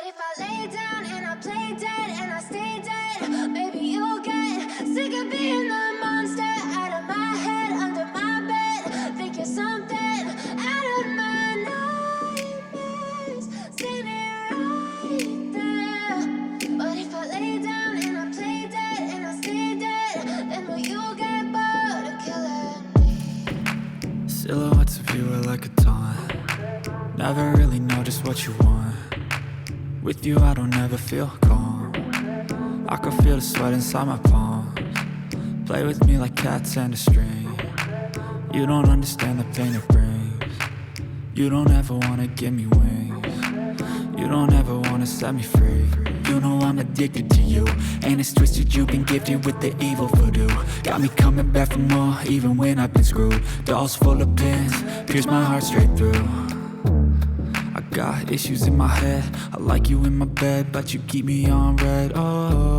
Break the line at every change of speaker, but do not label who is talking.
if I lay down and I play dead and I stay dead? Maybe you'll get sick of being the monster out of my head, under my bed. Think you're something out of my nightmares, standing right there. But if I lay down and I play dead and I stay dead, then will you get bored of killing me?
Silhouettes of you are like a taunt. Never really know just what you want. With you I don't ever feel calm. I can feel the sweat inside my palms. Play with me like cats and a string. You don't understand the pain it brings. You don't ever wanna give me wings. You don't ever wanna set me free. You know I'm addicted to you, and it's twisted, you've been gifted with the evil voodoo. Got me coming back for more, even when I've been screwed. Dolls full of pins, pierce my heart straight through. I got issues in my head, I like you in my bed, but you keep me on red. Oh,